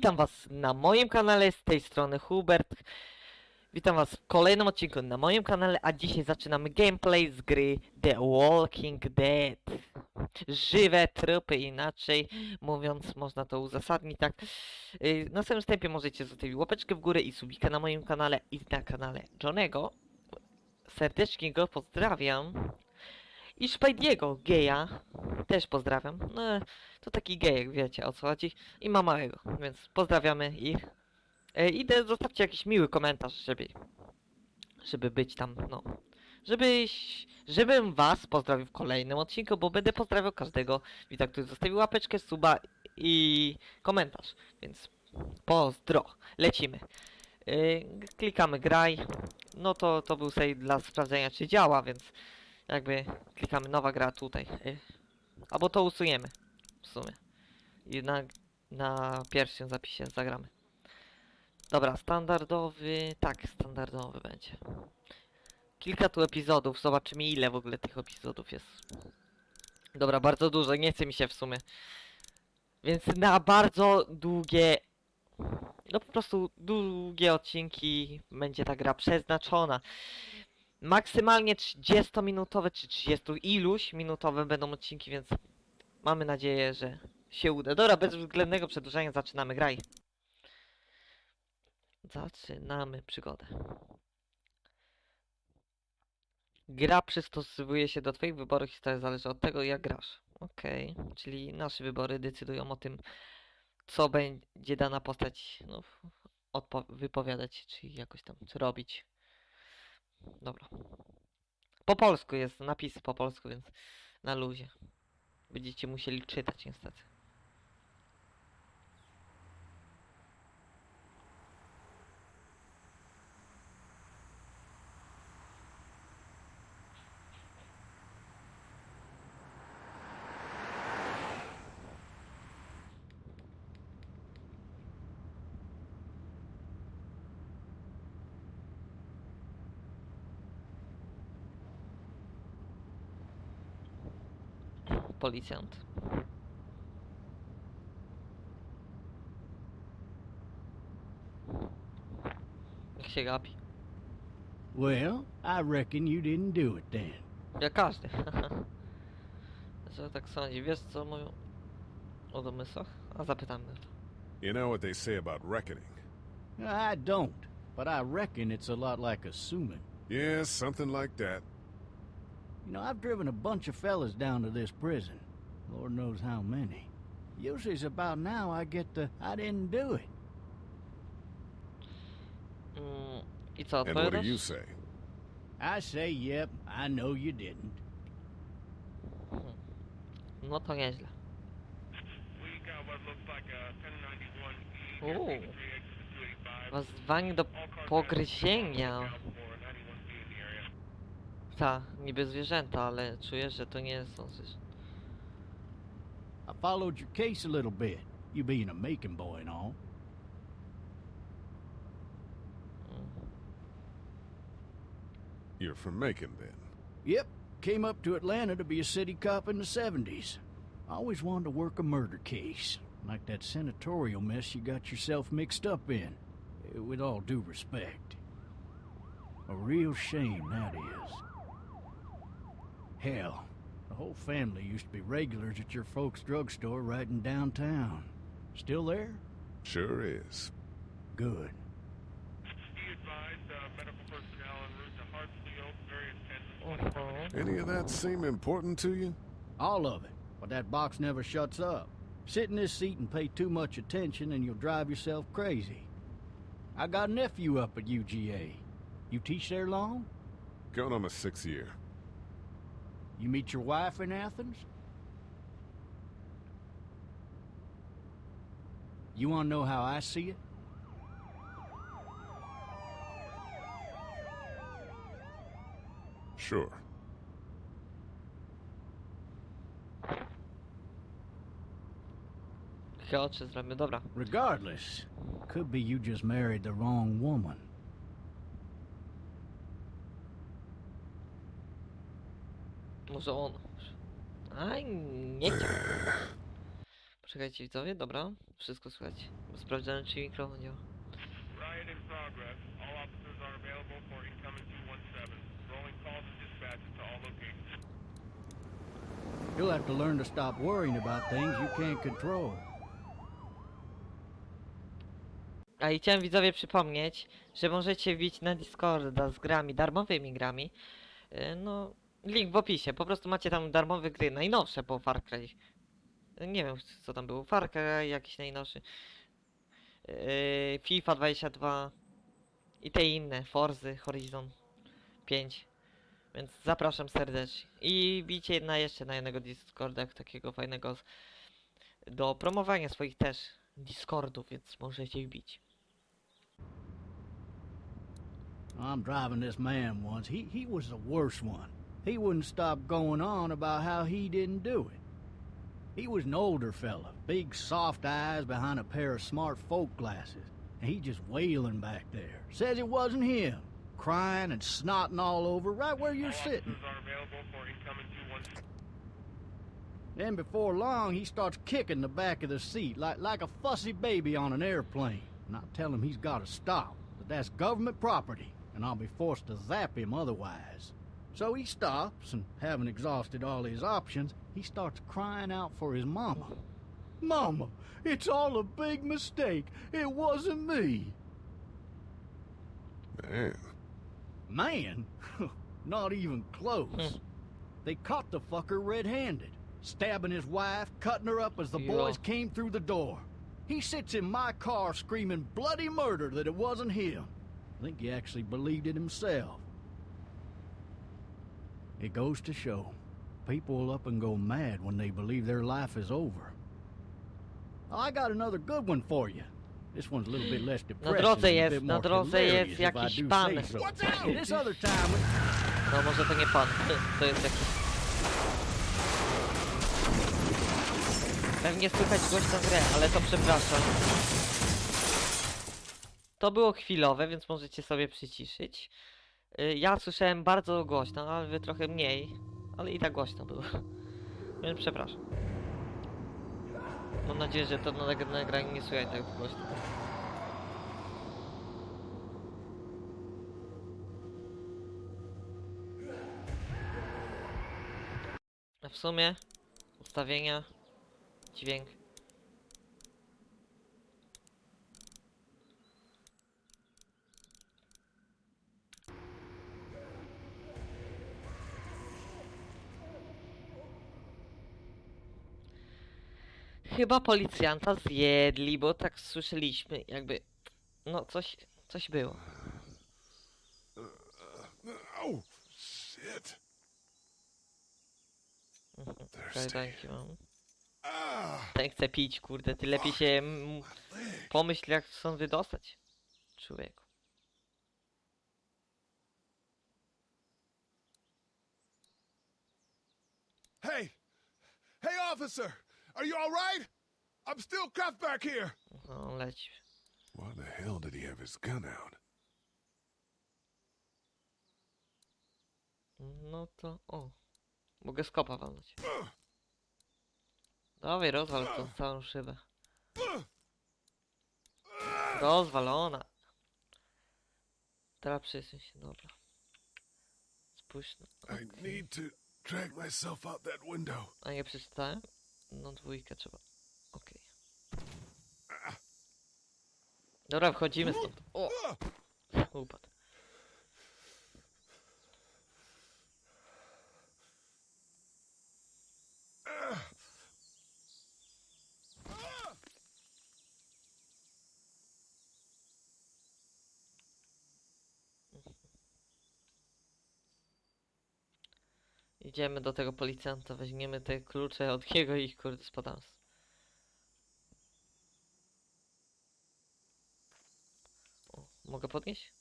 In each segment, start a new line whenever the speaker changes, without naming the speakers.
Witam was na moim kanale, z tej strony Huberth. Witam was w kolejnym odcinku na moim kanale, a dzisiaj zaczynamy gameplay z gry The Walking Dead. Żywe trupy, inaczej mówiąc, można to uzasadnić tak. Na samym wstępie możecie zostawić łapeczkę w górę i subika na moim kanale i na kanale Johnego. Serdecznie go pozdrawiam. I Szpajdiego, geja, też pozdrawiam. No, to taki gejek, wiecie o co chodzi. I ma małego, więc pozdrawiamy ich. Idę, zostawcie jakiś miły komentarz, żeby być tam, no. Żebym was pozdrowił w kolejnym odcinku, bo będę pozdrawiał każdego widza, który zostawił łapeczkę, suba i komentarz. Więc pozdro, lecimy. Klikamy graj. No to był save dla sprawdzenia, czy działa, więc jakby klikamy nowa gra tutaj. Albo to usuniemy w sumie. I na pierwszym zapisie zagramy. Dobra, standardowy. Tak, standardowy będzie. Kilka tu epizodów, zobaczymy ile w ogóle tych epizodów jest. Dobra, bardzo dużo, nie chce mi się w sumie. Więc na bardzo długie... No po prostu długie odcinki będzie ta gra przeznaczona. Maksymalnie 30-minutowe czy 30 iluś minutowe będą odcinki, więc mamy nadzieję, że się uda. Dobra, bez względnego przedłużania zaczynamy graj. Zaczynamy przygodę. Gra przystosowuje się do twoich wyborów, historia zależy od tego, jak grasz. Okej, czyli nasze wybory decydują o tym, co będzie dana postać, no, wypowiadać, czy jakoś tam, co robić. Dobra. Po polsku jest, napisy po polsku, więc na luzie. Będziecie musieli czytać niestety. Policjant. Jak się gapi.
Well, I reckon you didn't do it then.
Jak każdy. Co tak sądzi? Wiesz co mówią o domysłach? A zapytamy to.
You know what they say about reckoning?
I don't, but I reckon it's a lot like assuming.
Yeah, something like that.
You know, I've driven a bunch of fellas down to this prison. Lord knows how many. Usually it's about now I get the, I didn't do it.
I co,
And what do
odpowiadasz?
you say?
I say, yep, I know you didn't.
No to nieźle. Wezwanie do pogryzienia. Ta, niby zwierzęta, ale czuję, że to nie są zwierzęta.
I followed your case a little bit, you being a making boy and all.
You're from Macon, then?
Yep, came up to Atlanta to be a city cop in the 70s. I always wanted to work a murder case, like that senatorial mess you got yourself mixed up in, with all due respect. A real shame, that is. Hell, the whole family used to be regulars at your folks' drugstore right in downtown. Still there?
Sure is.
Good.
Any of that seem important to you?
All of it, but that box never shuts up. Sit in this seat and pay too much attention and you'll drive yourself crazy. I got a nephew up at UGA. You teach there long?
Going on my 6th year.
You meet your wife in Athens? You want to know how I see it?
Sure.
Jakie oczy zrobię, dobra.
Regardless, could be you just married the wrong woman.
Może on. Aj, nie chciał. Czekajcie widzowie, dobra. Wszystko słychać. Sprawdzałem czy mikrofon działa.
Riot in progress. All officers are available for incoming 217. Rolling calls and dispatches to all locations.
You'll have to learn to stop worrying about things you can't control.
A i chciałem widzowie przypomnieć, że możecie wbić na Discorda z grami, darmowymi grami. No, link w opisie. Po prostu macie tam darmowe gry, najnowsze, bo Far Cry. Nie wiem co tam było, Far Cry jakiś najnowszy. FIFA 22 i te inne, Forzy, Horizon 5. Więc zapraszam serdecznie. I bijcie jeszcze na jednego Discorda takiego fajnego do promowania swoich też Discordów, więc możecie wbić.
I'm driving this man once. He was the worst one. He wouldn't stop going on about how he didn't do it. He was an older fella, big soft eyes behind a pair of smart folk glasses, and he just wailing back there. Says it wasn't him, crying and snotting all over right where you're
All
sitting.
officers are available for incoming 217.
Then before long, he starts kicking the back of the seat like a fussy baby on an airplane. And I tell him he's got to stop, that that's government property, and I'll be forced to zap him otherwise. So he stops, and having exhausted all his options, he starts crying out for his mama. Mama, it's all a big mistake. It wasn't me.
Man,
Man? Not even close. They caught the fucker red-handed, stabbing his wife, cutting her up as the
Yeah.
boys came through the door. He sits in my car screaming bloody murder that it wasn't him. I think he actually believed it himself. It goes to show, people will up and go mad when they believe their life is over. I got another good one for you. This one's a little bit less depressing,
drodze
and a
jest-
bit
na
more
drodze jest
hilarious, if I
jakiś
do
pan.
say so.
Watch out!
This other time,
No może to nie pan, to jest jakiś... Pewnie słychać głośno grę, ale to przepraszam. To było chwilowe, więc możecie sobie przyciszyć. Ja słyszałem bardzo głośno, ale wy trochę mniej. Ale i tak głośno było. Więc przepraszam. Mam nadzieję, że to na nagraniu nie słychać tak głośno. A w sumie ustawienia, dźwięk. Chyba policjanta zjedli, bo tak słyszeliśmy, jakby... No, coś było.
oh, shit.
Kajdanki mam.
Ah,
Ten chce pić, kurde, ty lepiej się pomyśl jak stąd wydostać. Człowieku.
hey, hey, officer, are you all right? I'm still cuffed back here.
No, leci.
Why the hell did he have his gun out?
No to... O. Mogę skopa walnąć. Dawaj, rozwal tą całą szybę. Rozwalona. Teraz przysuń się, dobra. Spójrz na...
I need to drag myself out that window.
A nie przeczytałem? No dwójkę trzeba. Okej. Dobra, wchodzimy stąd. O! Upadł. Idziemy do tego policjanta, weźmiemy te klucze od jego i kurde spadamy. O, mogę podnieść?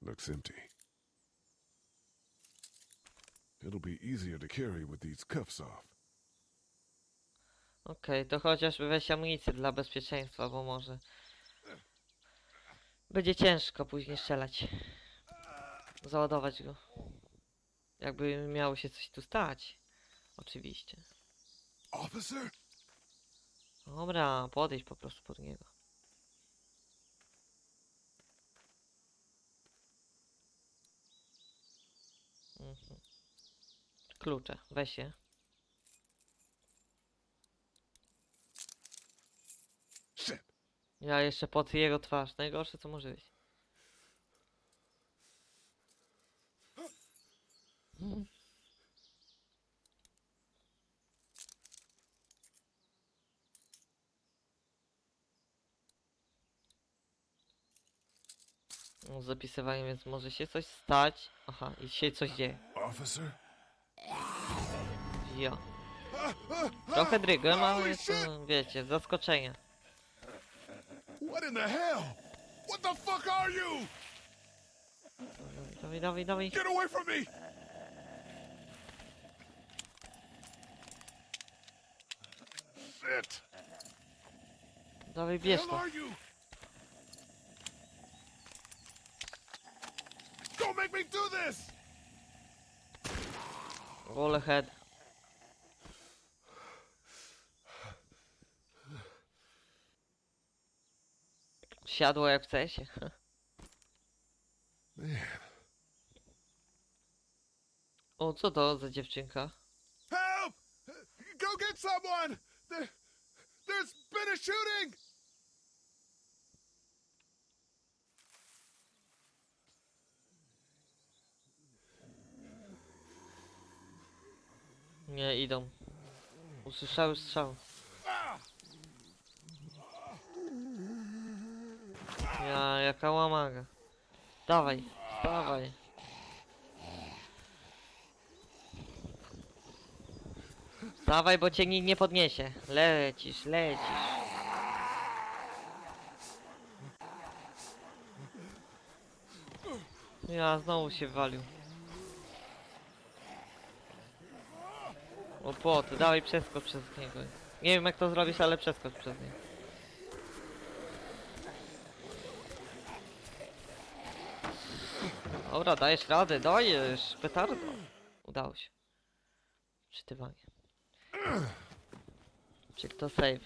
Looks empty. It'll be easier to carry with these cuffs off.
Okej, to chociaż weź amunicję dla bezpieczeństwa, bo może będzie ciężko później strzelać. Załadować go. Jakby miało się coś tu stać. Oczywiście.
Officer?
Dobra, podejdź po prostu pod niego. Mhm. Klucze, weź je.
Shit.
Ja jeszcze pod jego twarz. Najgorsze co może być. No, zapisywanie, więc może się coś stać. Aha, i się coś dzieje.
Officer?
Ja. Trochę drygłem, ale
Holy shit!
to, wiecie, zaskoczenie.
What in the hell? What the fuck are you?
Dawaj, dawaj, dawaj.
Get away from me! Shit!
Dawaj,
The
bierz
hell
to.
are you? Don't make me do this!
Roll ahead. Siadło jak w cesie.
Man.
O, co to za dziewczynka?
Help! Go get someone! There's been a shooting!
Nie, idą. Usłyszały strzał. Ja, jaka łamaga. Dawaj, dawaj. Dawaj, bo cię nikt nie podniesie. Lecisz, lecisz. Ja, znowu się walił. O płoty, dawaj przeskocz przez niego. Nie wiem jak to zrobisz, ale przeskocz przez niego. Dobra, dajesz radę, dajesz, petardo. Udało się. Czytywanie. Czyli to save.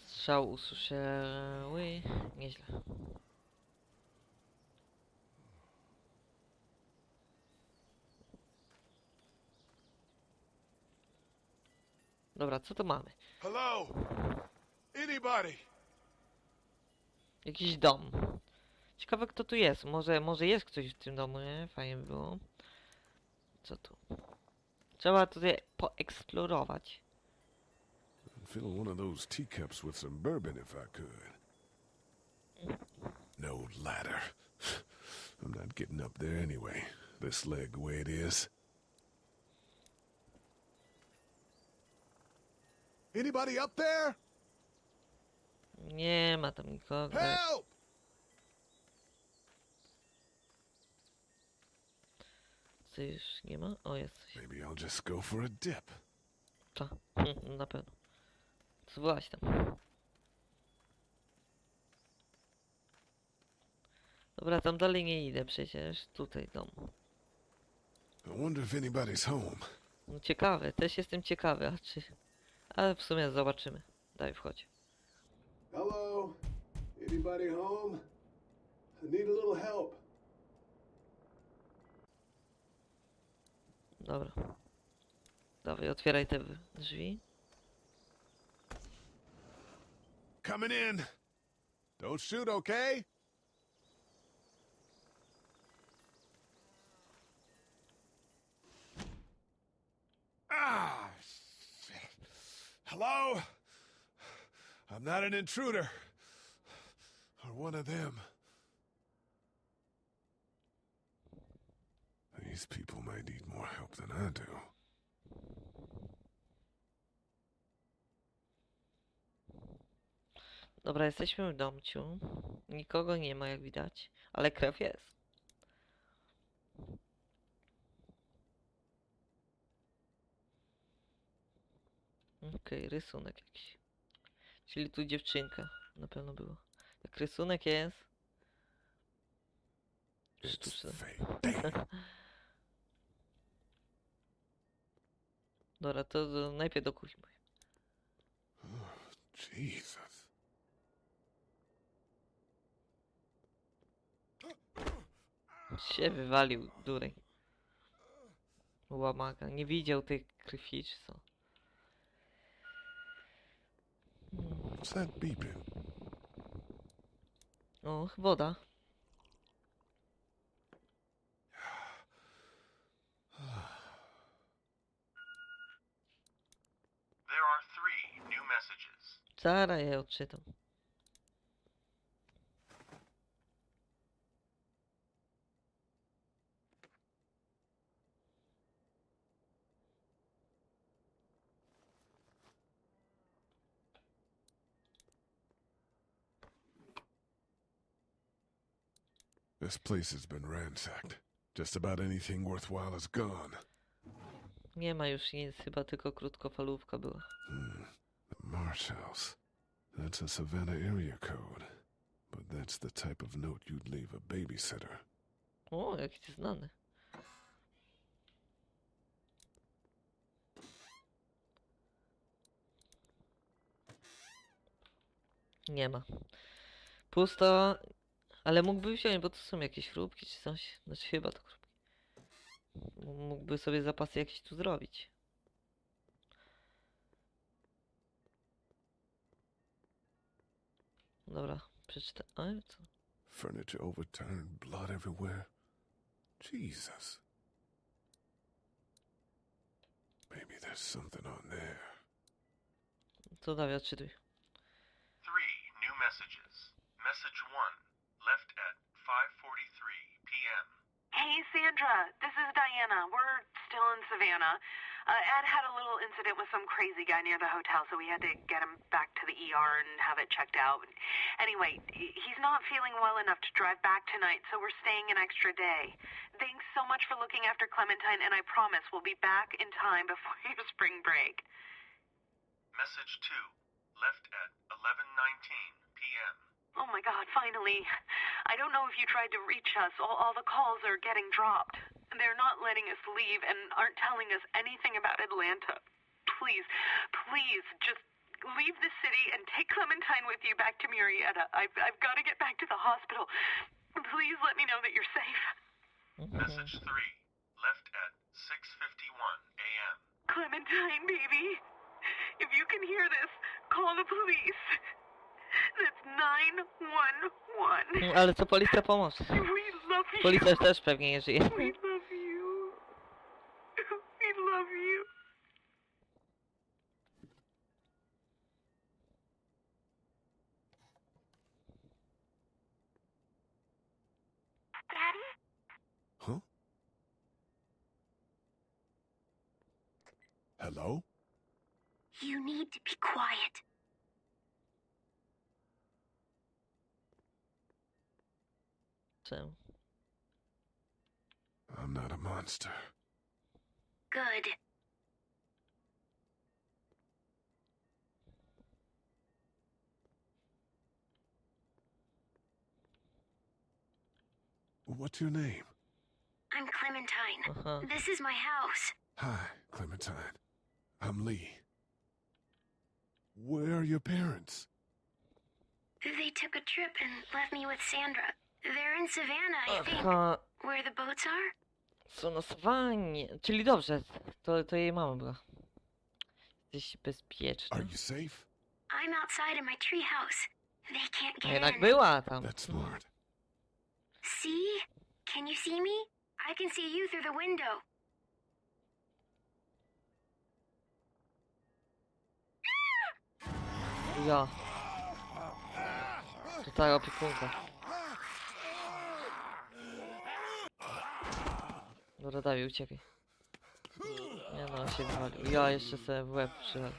Strzał usłyszały. Nieźle. Dobra, co tu mamy?
Hello? Anybody?
Jakiś dom. Ciekawe kto tu jest. Może jest ktoś w tym domu, nie? Fajnie by było. Co tu? Trzeba tutaj poeksplorować.
I'd fill one of those teacups with some bourbon if I could. No ladder. I'm not getting up there anyway. This leg the way it is. Anybody up there?
Nie ma tam nikogo.
Help!
Co już nie ma? O, jest coś.
Maybe I'll just go for a dip.
To. Na pewno. Co byłaś tam? Dobra, tam dalej nie idę przecież. Tutaj dom.
I wonder if anybody's home.
No ciekawe, też jestem ciekawy, a czy... Ale w sumie zobaczymy. Daj, wchodź.
Hello? Anybody home? I need a little help.
Dobra. Dawaj, otwieraj te drzwi.
Coming in. Don't shoot, okay? Ah, shit. Hello? I'm not an intruder. Or one of them. These people may need more help than I do.
Dobra, jesteśmy w domciu. Nikogo nie ma, jak widać. Ale krew jest. Okej, rysunek jakiś. Czyli tu dziewczynka na pewno było. Jak rysunek jest.
It's
Sztuczny.
fake. Damn.
Dobra, to najpierw do kuchni.
Jesus.
Się wywalił, dureń. Łamaga. Nie widział tej krwi, czy co?
What's that beeping?
O, woda.
There are 3 new messages.
Zaraz je odczytam.
This place has been ransacked. Just about anything worthwhile is gone.
Nie ma już nic, chyba tylko krótkofalówka była.
The Marsh House. That's a Savannah area code. But that's the type of note you'd leave a babysitter.
O, jakiś znany. Nie ma. Pusto, ale mógłby wziąć, bo to są jakieś chrupki czy coś. Znaczy chyba to chrupki. Mógłby sobie zapasy jakieś tu zrobić. Dobra, przeczytam. A co?
Furniture overturned, blood everywhere. Jesus. Maybe there's something on there.
To dawaj, odczytuj.
3 new messages. Message 1, left at 5:43 p.m.
Hey, Sandra. This is Diana. We're still in Savannah. Ed had a little incident with some crazy guy near the hotel, so we had to get him back to the ER and have it checked out. Anyway, he's not feeling well enough to drive back tonight, so we're staying an extra day. Thanks so much for looking after Clementine, and I promise we'll be back in time before your spring break.
Message 2, left at 11:19 p.m.
Oh my God, finally. I don't know if you tried to reach us. All the calls are getting dropped. They're not letting us leave and aren't telling us anything about Atlanta. Please, please, just leave the city and take Clementine with you back to Murrieta. I've got to get back to the hospital. Please let me know that you're safe.
Message 3, left at 6:51 a.m.
Clementine, baby. If you can hear this, call the police. That's 911.
Ale co policja pomoże?
We love you.
Policja też pewnie nie żyje.
We love you. We love you. Daddy?
Huh? Hello?
You need to be quiet.
Czemu?
I'm not a monster.
Good.
What's your name?
I'm Clementine.
Aha.
This is my house.
Hi, Clementine. I'm Lee. Where are your parents?
They took a trip and left me with Sandra. They're in Savannah, I think.
Aha,
Where the boats are?
są na sawannie. Czyli dobrze, to jej mama była. Jesteś bezpieczny.
Are you safe?
I'm outside in my treehouse. They can't
A
get
jednak
in.
była tam.
That's smart.
See? Can you see me? I can see you through the window.
Ja. To ta opiekunka. Dobra, dawaj, uciekaj. Nie no, on się wywalił. Ja jeszcze sobie w łeb przyjechał.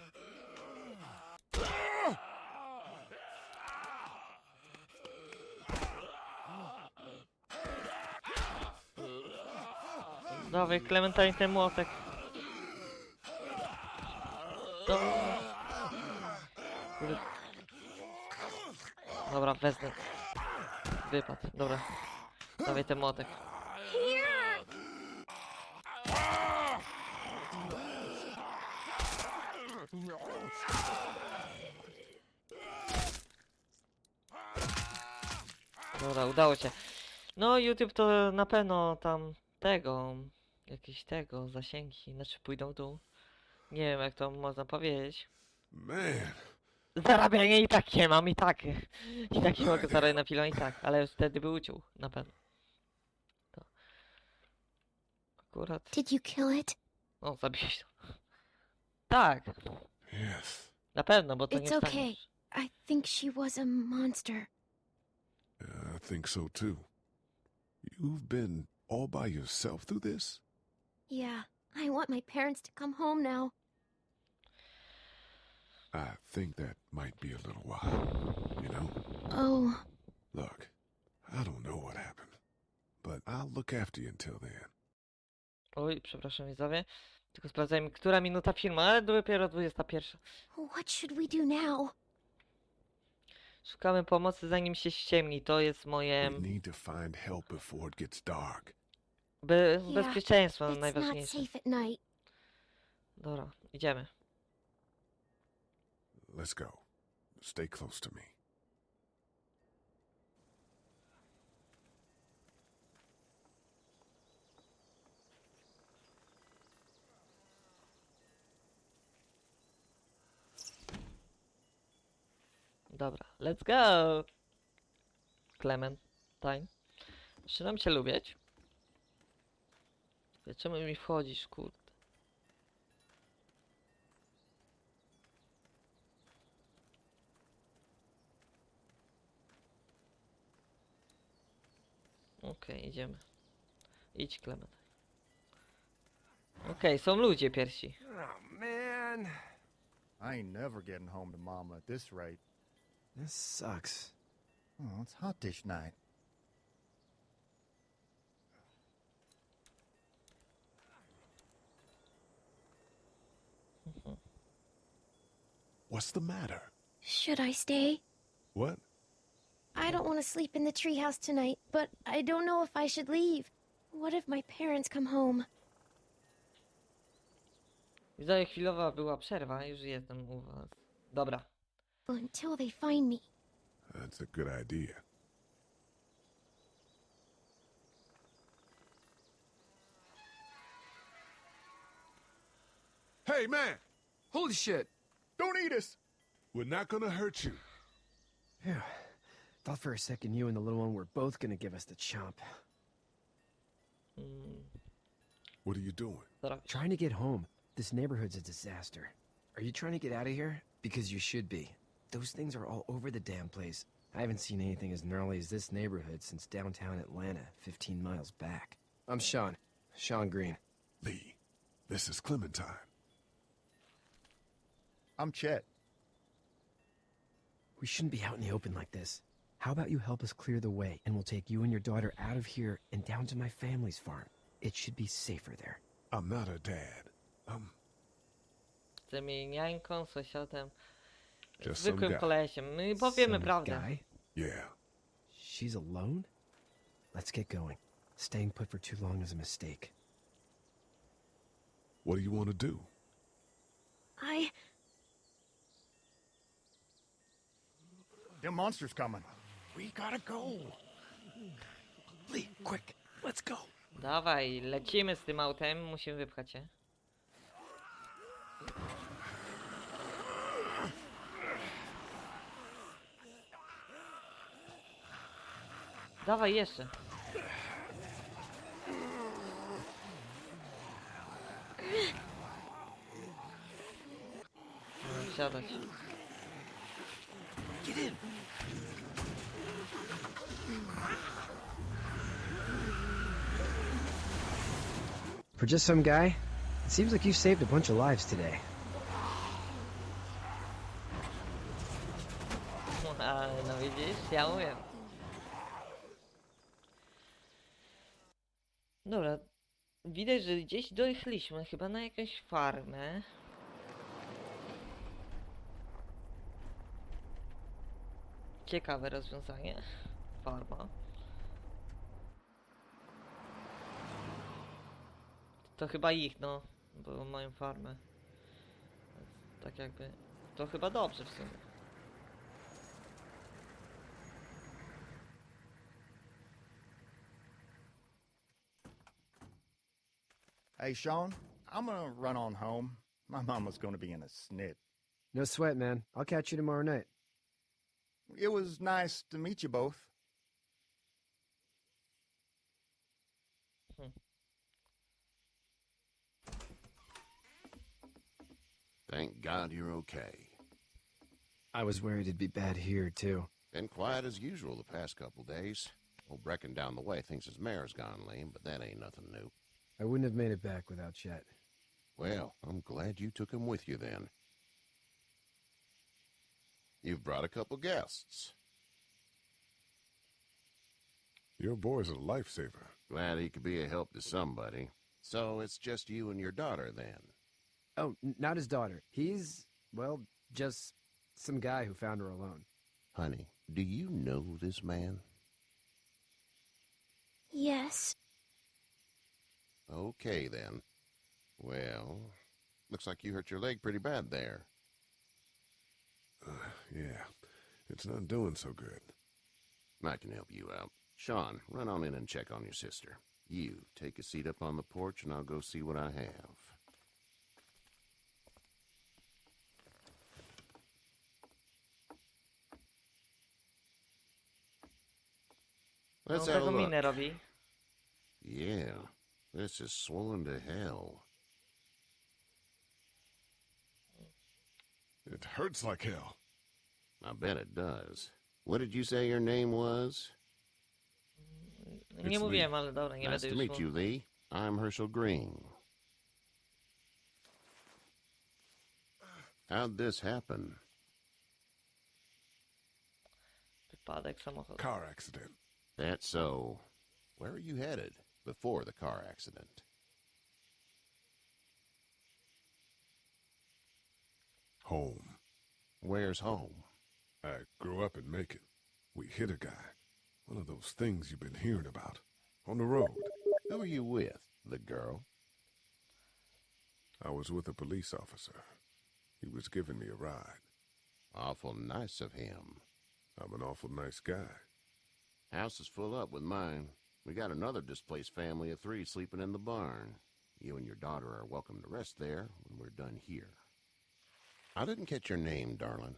Dawaj, Clementine, ten młotek. To... Kurde. Dobra, wezmę. Wypadł, dobra. Dawaj ten młotek. Dobra, udało się. No, YouTube to na pewno tam jakieś zasięgi, znaczy pójdą w dół. Nie wiem, jak to można powiedzieć.
Man,
Zarabiania i tak nie mam, i tak. I tak nie mogę zarabiać na film, i tak, ale już wtedy by uciął, na pewno. To. Akurat.
Did you kill it?
O, zabiłeś to. Tak,
yes.
na pewno, bo to
It's
nie
okay.
staniesz.
I think she was a monster.
I think so too. You've been all by yourself through this?
Yeah, I want my parents to come home now.
I think that might be a little while, you know?
Oh,
Look, I don't know what happened, but I'll look after you until then.
Oj, przepraszam widzowie. Tylko sprawdzajmy, która minuta filmu, ale dopiero 21.
what should we do now?
Szukamy pomocy zanim się ściemni, to jest moje
We need to find help before it gets dark.
bezpieczeństwo
It's not
najważniejsze.
safe at night.
Dobra, idziemy.
Let's go. Stay close to me.
Dobra, let's go! Clementine. Zaczynam cię lubić. Czemu mi wchodzisz, kurde? Okej, idziemy. Idź, Clementine. Okej, są ludzie pierwsi.
Oh, man.
I ain't never getting home to Mama at this rate.
This sucks.
Oh, it's hot dish night.
What's the matter?
Should I stay?
What?
I don't want to sleep in the treehouse tonight, but I don't know if I should leave. What if my parents come home?
Widzowie, chwilowa była przerwa, już jestem u was. Dobra.
Until they find me.
That's a good idea. Hey, man!
Holy shit.
Don't eat us!
We're not gonna hurt you.
Phew. Thought for a second you and the little one were both gonna give us the chomp.
What are you doing?
Dobra.
Trying to get home. This neighborhood's a disaster. Are you trying to get out of here? Because you should be. Those things are all over the damn place. I haven't seen anything as gnarly as this neighborhood since downtown Atlanta, 15 miles back. I'm Sean. Sean Green.
Lee, this is Clementine.
I'm Chet.
We shouldn't be out in the open like this. How about you help us clear the way, and we'll take you and your daughter out of here and down to my family's farm. It should be safer there.
I'm not her dad. I'm
Z niańką, sąsiadem,
just some
zwykłym
guy.
kolesiem. My powiemy
Some
prawdę.
guy?
Yeah.
She's alone? Let's get going. Staying put for too long is a mistake.
What do you want to do?
Them monsters coming. We gotta go.
Lee, quick, let's go.
Dawaj, lecimy z tym autem, musimy wypchać się. Dawaj jeszcze. No, siadać.
Get in. For just some guy, it seems like you've saved a bunch of lives today.
Ale no widzisz, ja mówię. Dobra, Widać, że gdzieś dojechaliśmy, chyba na jakąś farmę. Ciekawe rozwiązanie. Farma. To chyba ich, no, bo mają farmę. Więc tak jakby... To chyba dobrze w sumie.
Hey, Sean, I'm gonna run on home. My mama's gonna be in a snit.
No sweat, man. I'll catch you tomorrow night.
It was nice to meet you both.
Thank God you're okay.
I was worried it'd be bad here, too.
Been quiet as usual the past couple days. Old Brecken down the way thinks his mare's gone lame, but that ain't nothing new.
I wouldn't have made it back without Chet.
Well, I'm glad you took him with you then. You've brought a couple guests.
Your boy's a lifesaver.
Glad he could be a help to somebody. So it's just you and your daughter then?
Oh, not his daughter. He's, well, just some guy who found her alone.
Honey, do you know this man?
Yes.
Okay, then. Well, looks like you hurt your leg pretty bad there.
Yeah, it's not doing so good.
I can help you out. Sean, run on in and check on your sister. You, take a seat up on the porch and I'll go see what I have. Let's
No
have a
tego
look.
minę robi.
Yeah, this is swollen to hell.
It hurts like hell.
I bet it does. What did you say your name was?
Nie mówiłem, ale dobra, nie
Nice
będę
to
już
meet you, Lee. I'm Herschel Green. How'd this happen?
Wypadek samochodu.
Car accident.
That's so. Where are you headed before the car accident?
Home.
Where's home?
I grew up in Macon. We hit a guy. One of those things you've been hearing about. On the road.
Who are you with? The girl?
I was with a police officer. He was giving me a ride.
Awful nice of him.
I'm an awful nice guy.
House is full up with mine. We got another displaced family of 3 sleeping in the barn. You and your daughter are welcome to rest there when we're done here. I didn't catch your name, darling.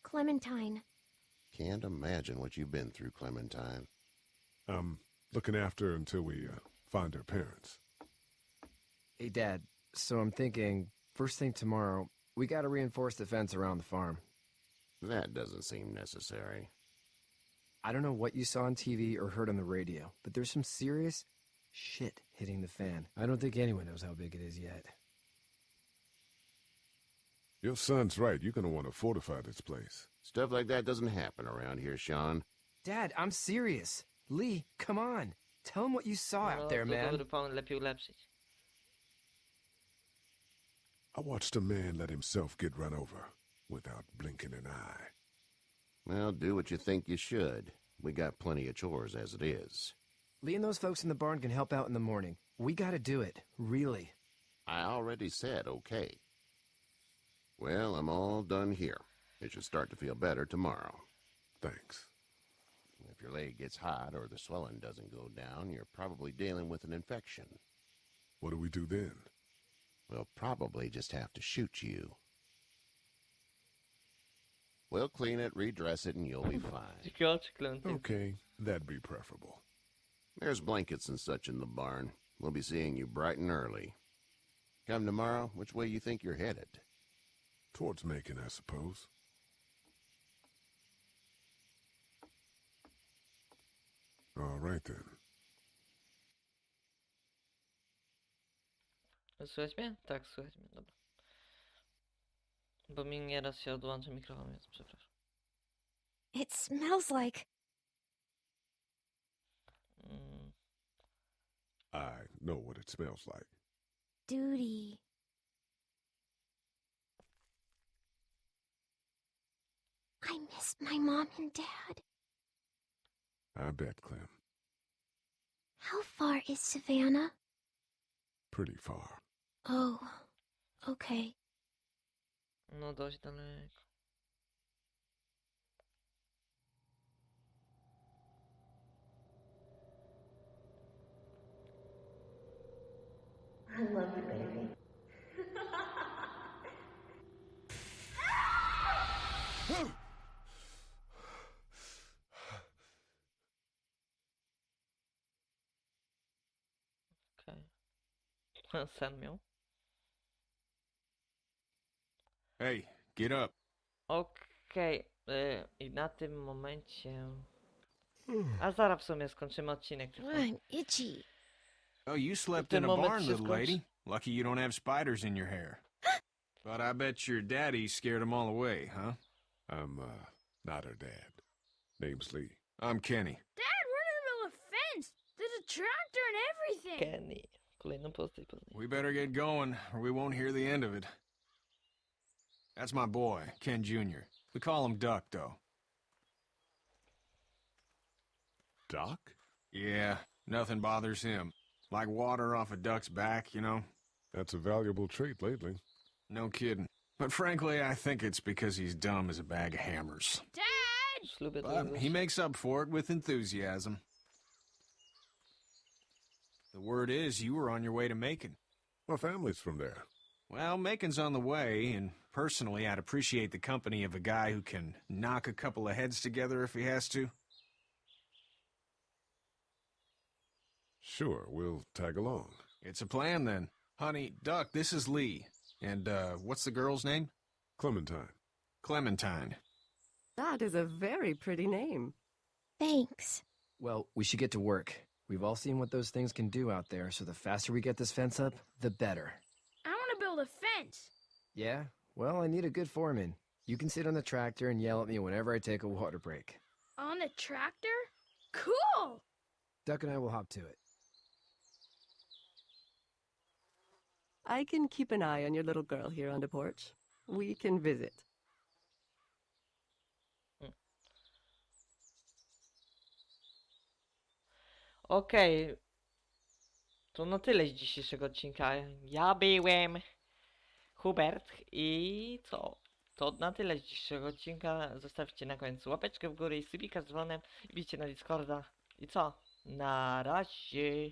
Clementine.
Can't imagine what you've been through, Clementine.
I'm looking after her until we find her parents.
Hey, Dad, so I'm thinking, first thing tomorrow, we gotta reinforce the fence around the farm.
That doesn't seem necessary.
I don't know what you saw on TV or heard on the radio, but there's some serious shit hitting the fan. I don't think anyone knows how big it is yet.
Your son's right. You're gonna want to fortify this place.
Stuff like that doesn't happen around here, Sean.
Dad, I'm serious. Lee, come on. Tell him what you saw out there,
to
man.
powinien lepiej ulepszyć.
I watched a man let himself get run over without blinking an eye.
Well, do what you think you should. We got plenty of chores as it is.
Lee and those folks in the barn can help out in the morning. We gotta do it, really.
I already said okay. Well, I'm all done here. It should start to feel better tomorrow.
Thanks.
If your leg gets hot or the swelling doesn't go down, you're probably dealing with an infection.
What do we do then?
We'll probably just have to shoot you. We'll clean it, redress it, and you'll be fine.
Dzikie oczy, Clementine.
Okay, that'd be preferable.
There's blankets and such in the barn. We'll be seeing you bright and early. Come tomorrow, which way you think you're headed?
Towards Macon, I suppose. All right then.
Słychać mnie? Tak, słychać mnie, dobra. Bo mi nieraz się odłączy mikrofon, więc przepraszam.
It smells like...
Mm,
know what it smells like.
Duty. I miss my mom and dad.
I bet, Clem.
How far is Savannah?
Pretty far.
Oh, okay.
No dość daleko.
I love you, baby.
Okej. Sen miał.
Hey, get up.
Okej. I na tym momencie... A zaraz w sumie skończymy odcinek. Tylko.
I'm itchy.
Oh, you slept
Ten
in a
moment
barn,
się
little
skończy.
lady. Lucky you don't have spiders in your hair. But I bet your daddy scared them all away, huh?
I'm, not her dad. Name's Lee.
I'm Kenny.
Dad, we're in the middle of a fence. There's a tractor and everything.
Kenny. Kolejną postać poznaję.
We better get going, or we won't hear the end of it. That's my boy, Ken Jr. We call him Duck, though.
Doc?
Yeah, nothing bothers him. Like water off a duck's back, you know?
That's a valuable trait lately.
No kidding. But frankly, I think it's because he's dumb as a bag of hammers.
Dad!
Ślubię
But he makes up for it with enthusiasm. The word is you were on your way to Macon.
My family's from there.
Well, Macon's on the way, and personally, I'd appreciate the company of a guy who can knock a couple of heads together if he has to.
Sure, we'll tag along.
It's a plan, then. Honey, Duck, this is Lee. And, what's the girl's name?
Clementine.
Clementine.
That is a very pretty name.
Thanks.
Well, we should get to work. We've all seen what those things can do out there, so the faster we get this fence up, the better.
I want to build a fence.
Yeah? Well, I need a good foreman. You can sit on the tractor and yell at me whenever I take a water break.
On the tractor? Cool!
Duck and I will hop to it.
I can keep an eye on your little girl here on the porch. We can visit.
Okej. To na tyle z dzisiejszego odcinka. Ja byłem Hubert i co? To na tyle z dzisiejszego odcinka. Zostawcie na końcu łapeczkę w górę i subika z dzwonem. Bijcie na Discorda. I co? Na razie.